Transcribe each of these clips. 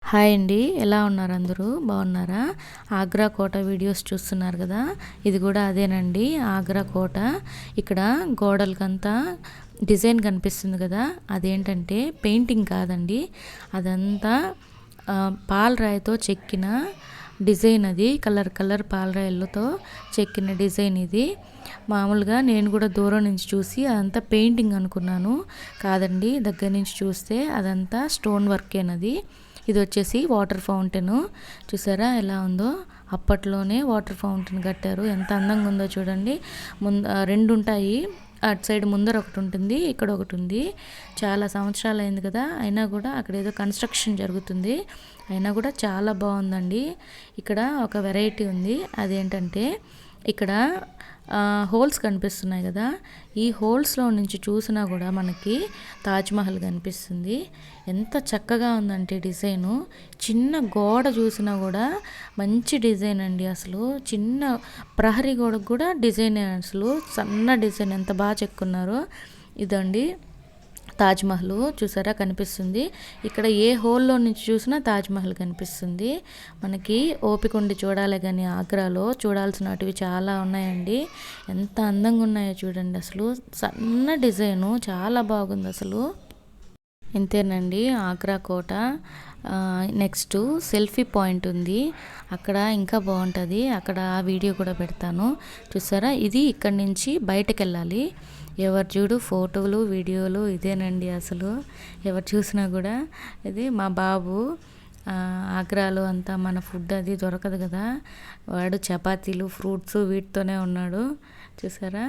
Hi అండి, ఎలా ఉన్నారు? అందరూ బాగున్నారా? ఆగ్రా కోట వీడియోస్ చూస్తున్నారు కదా, ఇది కూడా అదేనండి ఆగ్రా కోట. ఇక్కడ గోడలకంతా డిజైన్ కనిపిస్తుంది కదా, అదేంటంటే పెయింటింగ్ కాదండి, అదంతా పాలరాయితో చెక్కిన డిజైన్. అది కలర్ కలర్ పాలరాయిలతో చెక్కిన డిజైన్. ఇది మామూలుగా నేను కూడా దూరం నుంచి చూసి అదంతా పెయింటింగ్ అనుకున్నాను, కాదండి దగ్గర నుంచి చూస్తే అదంతా స్టోన్ వర్కేనది. ఇది వచ్చేసి వాటర్ ఫౌంటైన్, చూసారా ఎలా ఉందో? అప్పట్లోనే వాటర్ ఫౌంటైన్ కట్టారు, ఎంత అందంగా ఉందో చూడండి. రెండు ఉంటాయి, అటు సైడ్ ముందర ఒకటి ఉంటుంది, ఇక్కడ ఒకటి ఉంది. చాలా సంవత్సరాలు అయింది కదా, అయినా కూడా అక్కడ ఏదో కన్స్ట్రక్షన్ జరుగుతుంది, అయినా కూడా చాలా బాగుందండి. ఇక్కడ ఒక వెరైటీ ఉంది, అదేంటంటే ఇక్కడ హోల్స్ కనిపిస్తున్నాయి కదా, ఈ హోల్స్లో నుంచి చూసినా కూడా మనకి తాజ్మహల్ కనిపిస్తుంది. ఎంత చక్కగా ఉందంటే డిజైను, చిన్న గోడ చూసినా కూడా మంచి డిజైన్ అండి. అసలు చిన్న ప్రహరీ గోడకు కూడా డిజైన్, అసలు సన్న డిజైన్, ఎంత బాగా చెక్కున్నారో. ఇదండి తాజ్మహల్, చూసారా కనిపిస్తుంది. ఇక్కడ ఏ హోల్లో నుంచి చూసినా తాజ్మహల్ కనిపిస్తుంది. మనకి ఓపిక ఉండి చూడాలి, కానీ ఆగ్రాలో చూడాల్సినవి చాలా ఉన్నాయండి. ఎంత అందంగా ఉన్నాయో చూడండి, అసలు సన్న డిజైను చాలా బాగుంది అసలు. ఇంతేనండి ఆగ్రా కోట. నెక్స్ట్ సెల్ఫీ పాయింట్ ఉంది, అక్కడ ఇంకా బాగుంటుంది, అక్కడ వీడియో కూడా పెడతాను చూసారా. ఇది ఇక్కడ నుంచి బయటకు వెళ్ళాలి, ఎవరు చూడు ఫోటోలు వీడియోలు ఇదేనండి. అసలు ఎవరు చూసినా కూడా ఇది మా బాబు. ఆగ్రాలో అంతా మన ఫుడ్ అది దొరకదు కదా, వాడు చపాతీలు ఫ్రూట్స్ వీటితోనే ఉన్నాడు, చూసారా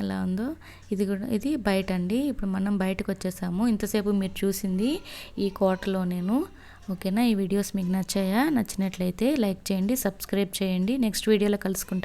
ఎలా ఉందో. ఇది కూడా ఇది బయట అండి, ఇప్పుడు మనం బయటకు వచ్చేసాము. ఇంతసేపు మీరు చూసింది ఈ కోటలో నేను. ఓకేనా, ఈ వీడియోస్ మీకు నచ్చాయా? నచ్చినట్లయితే లైక్ చేయండి, సబ్స్క్రైబ్ చేయండి. నెక్స్ట్ వీడియోలో కలుసుకుంటాం.